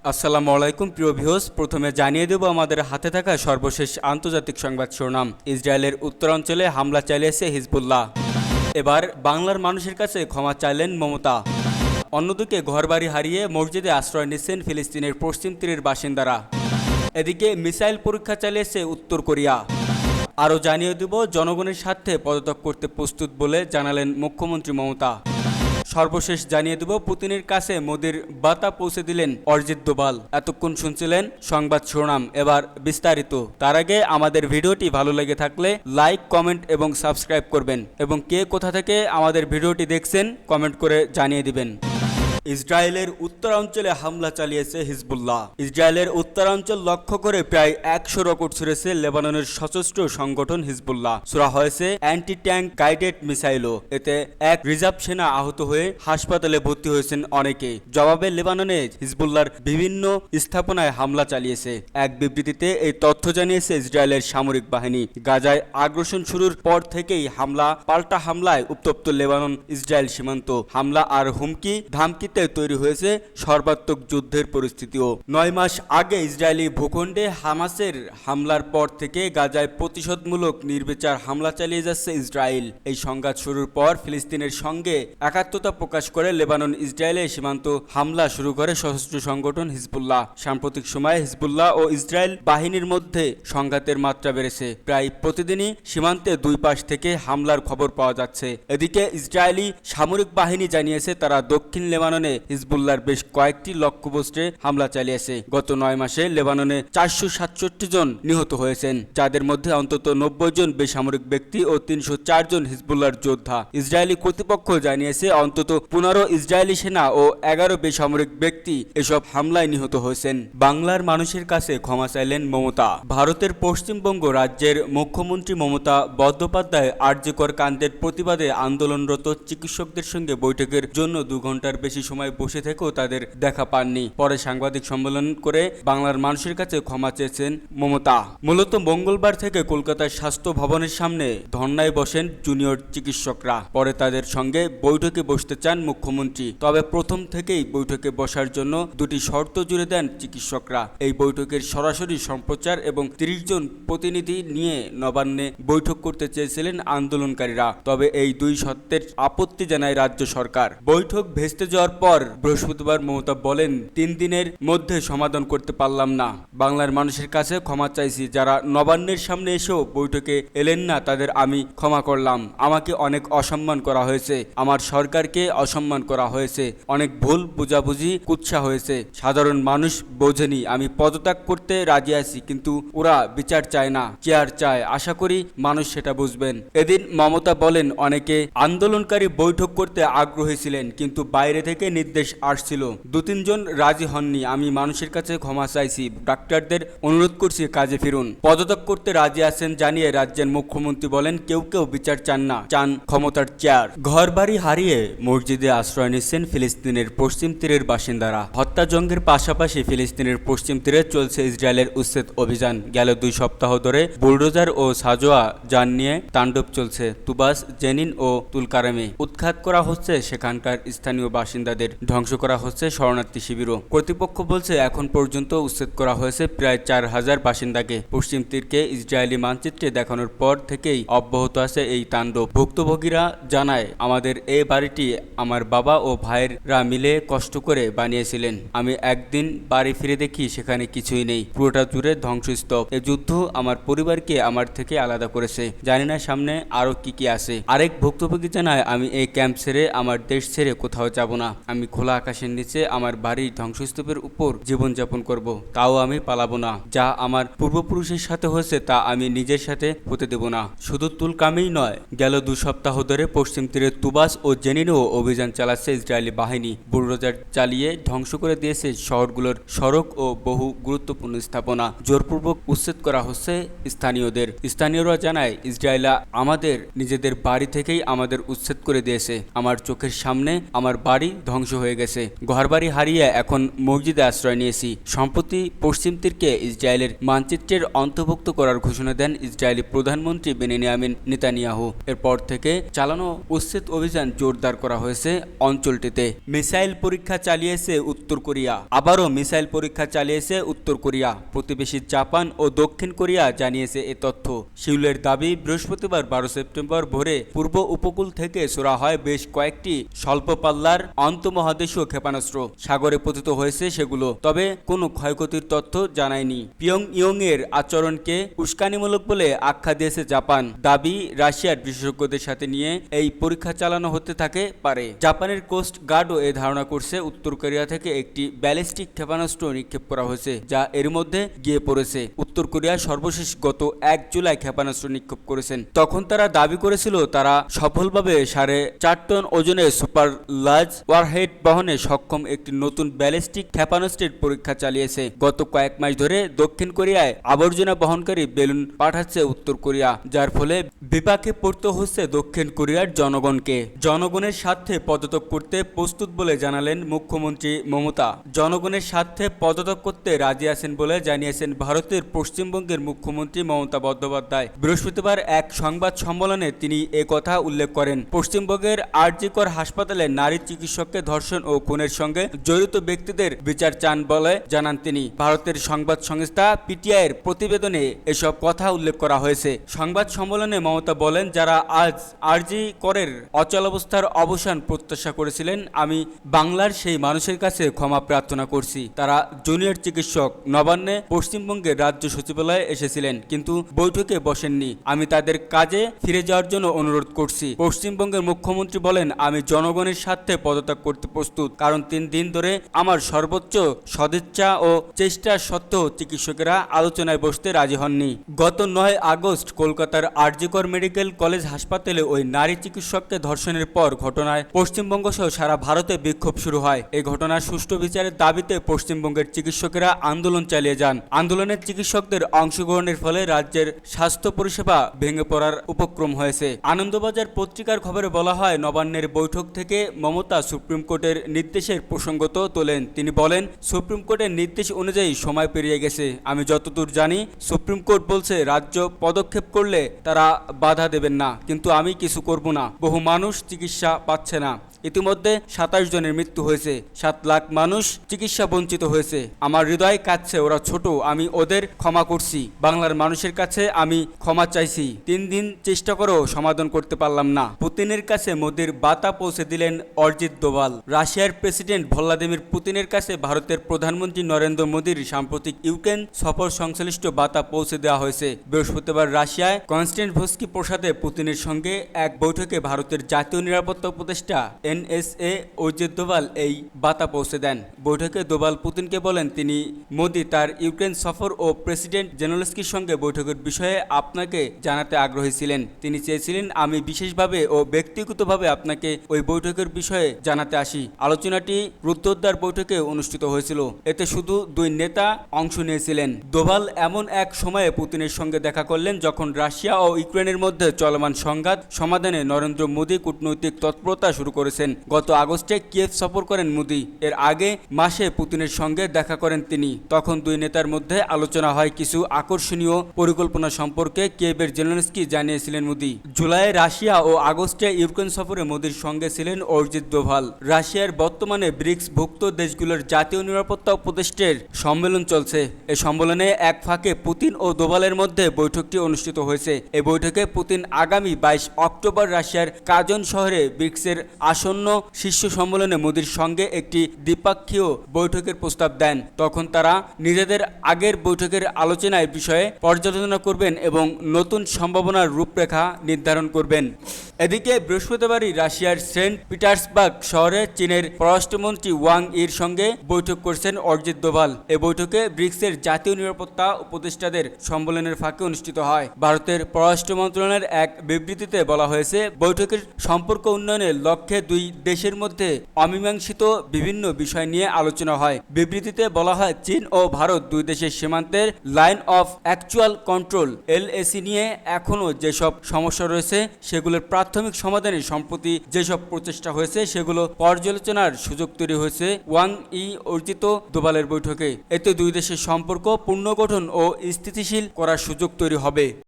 আসসালামু আলাইকুম প্রিয় ভিউয়ার্স, প্রথমে জানিয়ে দেব আমাদের হাতে থাকা সর্বশেষ আন্তর্জাতিক সংবাদ শিরোনাম। ইসরায়েলের উত্তরাঞ্চলে হামলা চালিয়েছে হিজবুল্লাহ। এবার বাংলার মানুষের কাছে ক্ষমা চাইলেন মমতা। অন্যদিকে ঘরবাড়ি হারিয়ে মসজিদে আশ্রয় নিচ্ছেন ফিলিস্তিনের পশ্চিম তীরের বাসিন্দারা। এদিকে মিসাইল পরীক্ষা চালিয়েছে উত্তর কোরিয়া। আরও জানিয়ে দেব জনগণের স্বার্থে পদত্যাগ করতে প্রস্তুত বলে জানালেন মুখ্যমন্ত্রী মমতা। সর্বশেষ জানিয়ে দেব পুতিনের কাছে মোদির বার্তা পৌঁছে দিলেন অরিজিৎ দোভাল। এতক্ষণ শুনছিলেন সংবাদ শিরোনাম, এবার বিস্তারিত। তার আগে আমাদের ভিডিওটি ভালো লেগে থাকলে লাইক, কমেন্ট এবং সাবস্ক্রাইব করবেন এবং কে কোথা থেকে আমাদের ভিডিওটি দেখছেন কমেন্ট করে জানিয়ে দিবেন। ইসরায়েলের উত্তরাঞ্চলে হামলা চালিয়েছে হিজবুল্লাহ। ইসরায়েলের উত্তরাঞ্চল লক্ষ্য করে প্রায় 100 রকেট ছুড়েছে লেবাননের সশস্ত্র সংগঠন হিজবুল্লাহ। ছোড়া হয়েছে অ্যান্টি ট্যাঙ্ক গাইডেড মিসাইলও। এতে এক রিজার্ভ সেনা আহত হয়ে হাসপাতালে ভর্তি হয়েছেন অনেকে। জবাবে লেবাননে হিজবুল্লাহর বিভিন্ন স্থাপনায় হামলা চালিয়েছে। এক বিবৃতিতে এই তথ্য জানিয়েছে ইসরায়েলের সামরিক বাহিনী। গাজায় আগ্রাসন শুরুর পর থেকেই পাল্টা হামলায় উত্তপ্ত লেবানন ইসরায়েল সীমান্ত। হামলা আর হুমকি ধামকি তৈরি হয়েছে সর্বাত্মক যুদ্ধের পরিস্থিতিও। 9 মাস আগে ইসরায়েলি ভূখণ্ডে হামাসের হামলার পর থেকে গাজায় প্রতিশোধমূলক নির্বিচার হামলা চালিয়ে যাচ্ছে ইসরায়েল। এই সংঘাত শুরুর পর ফিলিস্তিনের সঙ্গে একাত্মতা প্রকাশ করে লেবানন ইসরায়েলের সীমান্ত হামলা শুরু করে সশস্ত্র সংগঠন হিজবুল্লাহ। সাম্প্রতিক সময়ে হিজবুল্লাহ ও ইসরায়েল বাহিনীর মধ্যে সংঘাতের মাত্রা বেড়েছে। প্রায় প্রতিদিনই সীমান্তে দুই পাশ থেকে হামলার খবর পাওয়া যাচ্ছে। এদিকে ইসরায়েলি সামরিক বাহিনী জানিয়েছে তারা দক্ষিণ লেবাননে হিজবুল্লাহর বেশ কয়েকটি লক্ষ্যবস্তুে হামলা চালিয়েছে। গত 9 মাসে লেবাননে 467 জন নিহত হয়েছেন, যাদের মধ্যে অন্তত 90 জন বেসামরিক ব্যক্তি ও 304 জন হিজবুল্লাহর যোদ্ধা। ইসরায়েলি কর্তৃপক্ষ জানিয়েছে অন্তত 15 ইসরায়েলি সেনা ও 11 বেসামরিক ব্যক্তি এসব হামলায় নিহত হয়েছেন। বাংলার মানুষের কাছে ক্ষমা চাইলেন মমতা। ভারতের পশ্চিমবঙ্গ রাজ্যের মুখ্যমন্ত্রী মমতা বন্দ্যোপাধ্যায় আরজিকর কাণ্ডের প্রতিবাদে আন্দোলনরত চিকিৎসকদের সঙ্গে বৈঠকের জন্য 2 ঘন্টার বেশি সময় বসে থেকেও তাদের দেখা পাননি। পরে সাংবাদিক সম্মেলন করে বাংলার মানুষের কাছে ক্ষমা চেয়েছেন মমতা। মূলত মঙ্গলবার থেকে কলকাতার স্বাস্থ্য ভবনের সামনে ধর্নায় বসেন জুনিয়র চিকিৎসকরা। পরে তাদের সঙ্গে বৈঠকে বসতে চান মুখ্যমন্ত্রী। তবে প্রথম থেকেই বৈঠকে বসার জন্য 2টি শর্ত জুড়ে দেন চিকিৎসকরা। এই বৈঠকের সরাসরি সম্প্রচার এবং 30 জন প্রতিনিধি নিয়ে নবান্নে বৈঠক করতে চেয়েছিলেন আন্দোলনকারীরা। তবে এই 2 শর্তের আপত্তি জানায় রাজ্য সরকার। বৈঠক ভেস্তে যাওয়ার পর বৃহস্পতিবার মমতা বলেন, 3 দিনের মধ্যে সমাধান করতে পারলাম না। বাংলার মানুষের কাছে ক্ষমা চাইছি। যারা নবান্নের সামনে এসেও বৈঠকে এলেন না তাদের আমি ক্ষমা করলাম। আমাকে অনেক অসম্মান করা হয়েছে, আমার সরকারকে অসম্মান করা হয়েছে, অনেক ভুল বুঝাবুঝি কুৎসা হয়েছে। সাধারণ মানুষ বোঝেনি। আমি পদত্যাগ করতে রাজি আছি, কিন্তু ওরা বিচার চায় না, চেয়ার চায়। আশা করি মানুষ সেটা বুঝবেন। এদিন মমতা বলেন, অনেকে আন্দোলনকারী বৈঠক করতে আগ্রহী ছিলেন, কিন্তু বাইরে থেকে নির্দেশ আসছিল। 2-3 জন রাজি হননি। আমি মানুষের কাছে ক্ষমা চাইছি। ডাক্তারদের অনুরোধ করছি কাজে ফিরুন। পদত্যাগ করতে রাজি আছেন জানিয়ে রাজ্যের মুখ্যমন্ত্রী বলেন, কেউ কেউ বিচার চান না, চান ক্ষমতার চেয়ার। ঘরবাড়ি হারিয়ে মসজিদে আশ্রয় নিচ্ছেন ফিলিস্তিনের পশ্চিম তীরের বাসিন্দারা। হত্যাযজ্ঞের পাশাপাশি ফিলিস্তিনের পশ্চিম তীরে চলছে ইসরায়েলের উচ্ছেদ অভিযান। গেল 2 সপ্তাহ ধরে বুলডোজার ও সাজোয়া যান নিয়ে তাণ্ডব চলছে তুবাস, জেনিন ও তুলকারেমে। উৎখাত করা হচ্ছে সেখানকার স্থানীয় বাসিন্দাদের, ধ্বংস করা হচ্ছে শরণার্থী শিবিরও। কর্তৃপক্ষ বলছে এখন পর্যন্ত উচ্ছেদ করা হয়েছে প্রায় 4000 বাসিন্দাকে। পশ্চিম তীরকে ইসরায়েলি মানচিত্রে দেখানোর পর থেকেই অব্যাহত আছে এই তাণ্ডব। ভুক্তভোগীরা জানায়, আমাদের এই বাড়িটি আমার বাবা ও ভাইয়েরা মিলে কষ্ট করে বানিয়েছিলেন। আমি একদিন বাড়ি ফিরে দেখি সেখানে কিছুই নেই, পুরোটা জুড়ে ধ্বংসস্তূপ। এই যুদ্ধ আমার পরিবারকে আমার থেকে আলাদা করেছে, জানি না সামনে আরো কি আছে। আরেক ভুক্তভোগী জানায়, আমি এই ক্যাম্প ছেড়ে, আমার দেশ ছেড়ে কোথাও যাব না। আমি খোলা আকাশের নিচে আমার বাড়ির ধ্বংসস্তূপের উপর জীবনযাপন করব, তাও আমি পালাবো না। যা আমার পূর্বপুরুষের সাথে হয়েছে তা আমি নিজের সাথে হতে দেব না। শুধু তুলকামেই নয়, গেল 2 সপ্তাহ ধরে পশ্চিম তীরে তুবাস ও জেনিনেও অভিযান চালাচ্ছে ইসরায়েলি বাহিনী। বুলডোজার চালিয়ে ধ্বংস করে দিয়েছে শহরগুলোর সড়ক ও বহু গুরুত্বপূর্ণ স্থাপনা। জোরপূর্বক উচ্ছেদ করা হচ্ছে স্থানীয়দের। স্থানীয়রা জানায়, ইসরায়েলা আমাদের নিজেদের বাড়ি থেকেই আমাদের উচ্ছেদ করে দিয়েছে। আমার চোখের সামনে আমার বাড়ি ধ্বংস ধ্বংস হয়ে গেছে। ঘরবাড়ি হারিয়ে এখন মসজিদে আশ্রয় নিয়েছি। সম্প্রতি পশ্চিম তীরকে ইসরায়েলের মানচিত্রের অন্তর্ভুক্ত করার ঘোষণা দেন ইসরায়েলি প্রধানমন্ত্রী বেনিয়ামিন নেতানিয়াহু। এরপর থেকে চালানো উচ্ছেদ অভিযান জোরদার করা হয়েছে অঞ্চলটিতে। মিসাইল পরীক্ষা চালিয়েছে উত্তর কোরিয়া। আবারও মিসাইল পরীক্ষা চালিয়েছে উত্তর কোরিয়া। প্রতিবেশী জাপান ও দক্ষিণ কোরিয়া জানিয়েছে এ তথ্য। সিউলের দাবি, বৃহস্পতিবার 12 সেপ্টেম্বর ভোরে পূর্ব উপকূল থেকে ছোড়া হয় বেশ কয়েকটি স্বল্প পাল্লার আন্তঃমহাদেশীয় ক্ষেপণাস্ত্র। সাগরে পতিত হয়েছে সেগুলো, তবে কোনো ক্ষয়ক্ষতির তথ্য জানায়নি। পিয়ংইয়ং এর আচরণকে উস্কানিমূলক বলে আখ্যা দিয়েছে জাপান। দাবি, রাশিয়ার বিশেষজ্ঞদের সাথে নিয়ে এই পরীক্ষা চালানো হতে থাকে পারে। জাপানের কোস্ট গার্ডও এ ধারণা করছে উত্তর কোরিয়া থেকে একটি ব্যালিস্টিক ক্ষেপণাস্ত্র নিক্ষেপ করা হয়েছে, যা এর মধ্যে গিয়ে পড়েছে। উত্তর কোরিয়া সর্বশেষ গত 1 জুলাই ক্ষেপণাস্ত্র নিক্ষেপ করেছেন। তখন তারা দাবি করেছিল তারা সফলভাবে 4.5 টন ওজনের সুপার লার্জ ওয়ারহেড বহনে সক্ষম একটি নতুন ব্যালিস্টিক ক্ষেপণাস্ত্রের পরীক্ষা চালিয়েছে। গত কয়েক মাস ধরে দক্ষিণ কোরিয়ায় আবর্জনা বহনকারী বেলুন পাঠাচ্ছে উত্তর কোরিয়া, যার ফলে বিপাকে পড়তে হচ্ছে দক্ষিণ কোরিয়ার জনগণকে। জনগণের স্বার্থে পদত্যাগ করতে প্রস্তুত বলে জানালেন মুখ্যমন্ত্রী মমতা। জনগণের স্বার্থে পদত্যাগ করতে রাজি আছেন বলে জানিয়েছেন ভারতের পশ্চিমবঙ্গের মুখ্যমন্ত্রী মমতা বন্দ্যোপাধ্যায়। বৃহস্পতিবার এক সংবাদ সম্মেলনে তিনি কথা উল্লেখ করেন। পশ্চিমবঙ্গের আরজিকর হাসপাতালে নারী চিকিৎসককে ধর্ষণ ও খুনের সঙ্গে জড়িত ব্যক্তিদের বিচার চান বলে জানান তিনি। ভারতের সংবাদ সংস্থা পিটিআইয়ের প্রতিবেদনে এসব কথা উল্লেখ করা হয়েছে। সংবাদ সম্মেলনে মমতা বলেন, যারা আজ আরজিকরের অচলাবস্থার অবসান প্রত্যাশা করেছিলেন, আমি বাংলার সেই মানুষের কাছে ক্ষমা প্রার্থনা করছি। তারা জুনিয়র চিকিৎসক নবান্নে পশ্চিমবঙ্গের রাজ্য সচিবালয়ে এসেছিলেন, কিন্তু বৈঠকে বসেননি। আমি তাদের কাজে ফিরে যাওয়ার জন্য অনুরোধ করছি। পশ্চিমবঙ্গের মুখ্যমন্ত্রী বলেন, আমি জনগণের স্বার্থে পদত্যাগ করতে প্রস্তুত, কারণ 3 দিন ধরে আমার সর্বোচ্চ সদিচ্ছা ও চেষ্টা সত্ত্বেও চিকিৎসকেরা আলোচনায় বসতে রাজি হননি। গত 9 আগস্ট কলকাতার আরজিকর মেডিকেল কলেজ হাসপাতালে ওই নারী চিকিৎসককে ধর্ষণের পর ঘটনায় পশ্চিমবঙ্গ সহ সারা ভারতে বিক্ষোভ শুরু হয়। এই ঘটনার সুষ্ঠু বিচারের দাবিতে পশ্চিমবঙ্গের চিকিৎসকেরা আন্দোলন চালিয়ে যান। আন্দোলনের চিকিৎসকদের অংশগ্রহণের ফলে রাজ্যের স্বাস্থ্য পরিষেবা ভেঙে পড়ার উপক্রম হয়েছে। আনন্দবাজার পত্রিকার খবরে বলা হয়, নবান্নের বৈঠক থেকে মমতা সুপ্রিম কোর্টের নির্দেশের প্রসঙ্গত তোলেন। তিনি বলেন, সুপ্রিম কোর্টের নির্দেশ অনুযায়ী সময় পেরিয়ে গেছে। আমি যতদূর জানি সুপ্রিম কোর্ট বলছে রাজ্য পদক্ষেপ করলে তারা বাধা দেবেন না, কিন্তু আমি কিছু করব না। বহু মানুষ চিকিৎসা পাচ্ছে না। ইতিমধ্যে 27 জনের মৃত্যু হয়েছে। 7 লাখ মানুষ চিকিৎসা বঞ্চিত হয়েছে। আমার হৃদয় কাঁদছে, ওরা ছোট, আমি ওদের ক্ষমা করছি। বাংলার মানুষের কাছে আমি ক্ষমা চাইছি। 3 দিন চেষ্টা করেও সমাধান করতে পারলাম না। পুতিনের কাছে মোদির বার্তা পৌঁছে দিলেন অজিত দোভাল। রাশিয়ার প্রেসিডেন্ট ভ্লাদিমির পুতিনের কাছে ভারতের প্রধানমন্ত্রী নরেন্দ্র মোদীর সাম্প্রতিক ইউক্রেন সফর সংশ্লিষ্ট বার্তা পৌঁছে দেওয়া হয়েছে। বৃহস্পতিবার রাশিয়ায় কনস্ট্যান্টিনোভস্কি প্রাসাদে পুতিনের সঙ্গে এক বৈঠকে ভারতের জাতীয় নিরাপত্তা উপদেষ্টা এনএসএ অজিত দোভাল এই বার্তা পৌঁছে দেন। বৈঠকে দোভাল পুতিনকে বলেন, তিনি মোদি তার ইউক্রেন সফর ও প্রেসিডেন্ট জেলেনস্কির সঙ্গে বৈঠকের বিষয়ে আপনাকে জানাতে আগ্রহী ছিলেন। তিনি চেয়েছিলেন আমি বিশেষভাবে ও ব্যক্তিগতভাবে আপনাকে ওই বৈঠকের বিষয়ে জানাতে আসি। আলোচনাটি রুদ্ধদ্বার বৈঠকে অনুষ্ঠিত হয়েছিল। এতে শুধু 2 নেতা অংশ নিয়েছিলেন। দোভাল এমন এক সময়ে পুতিনের সঙ্গে দেখা করলেন যখন রাশিয়া ও ইউক্রেনের মধ্যে চলমান সংঘাত সমাধানে নরেন্দ্র মোদী কূটনৈতিক তৎপরতা শুরু করেছেন। গত আগস্টে কিয়েভ সফর করেন মোদী। এর আগে মাসে পুতিনের সঙ্গে দেখা করেন তিনি। তখন 2 নেতার মধ্যে আলোচনা হয় কিছু আকর্ষণীয় পরিকল্পনা সম্পর্কে। কিয়েভের জেলেনস্কি জানিয়েছিলেন মোদী। জুলাইয়ে রাশিয়া ও আগস্টে ইউক্রেন সফরে মোদীর সঙ্গে ছিলেন অজিত দোভাল। রাশিয়ার বর্তমানে ব্রিক্স-ভুক্ত দেশগুলোর জাতীয় নিরাপত্তা উপদেষ্টার সম্মেলন চলছে। এই সম্মেলনে এক ফাঁকে পুতিন ও দোভালের মধ্যে বৈঠকটি অনুষ্ঠিত হয়েছে। এই বৈঠকে পুতিন আগামী 22 অক্টোবর রাশিয়ার কাজন শহরে ব্রিক্সের আসন্ন শীর্ষ সম্মেলনে মোদীর সঙ্গে একটি দ্বিপাক্ষীয় বৈঠকের প্রস্তাব দেন। তখন তারা নিজেদের আগের বৈঠকের আলোচনার বিষয়ে পর্যালোচনা করবেন এবং নতুন সম্ভাবনার রূপরেখা নির্ধারণ করবেন। এদিকে বৃহস্পতিবারই রাশিয়ার সেন্ট পিটার্সবার্গ শহরে চীনের পররাষ্ট্রমন্ত্রী ওয়াং ইর সঙ্গে বৈঠক করছেন অজিত দোভাল। এ বৈঠকে ব্রিক্সের জাতীয় নিরাপত্তা উপদেষ্টাদের সম্মেলনের ফাঁকে অনুষ্ঠিত হয়। ভারতের পররাষ্ট্র মন্ত্রণালয়ের এক বিবৃতিতে বলা হয়েছে, বৈঠকের সম্পর্ক উন্নয়নের লক্ষ্যে 2 দুই দেশের মধ্যে অমীমাংসিত বিভিন্ন বিষয় নিয়ে আলোচনা হয়। বিবৃতিতে বলা হয়, চীন ও ভারত দুই দেশের সীমান্তের line of actual control LAC নিয়ে এখনও যেসব সমস্যা রয়েছে সেগুলোর প্রাথমিক সমাধানে সম্প্রতি যেসব প্রচেষ্টা হয়েছে সেগুলো পর্যালোচনার সুযোগ তৈরি হয়েছে ওয়াং ই অর্জিত দোভালের বৈঠকে। এতে দুই দেশের সম্পর্ক পুনর্গঠন ও স্থিতিশীল করার সুযোগ তৈরি হবে।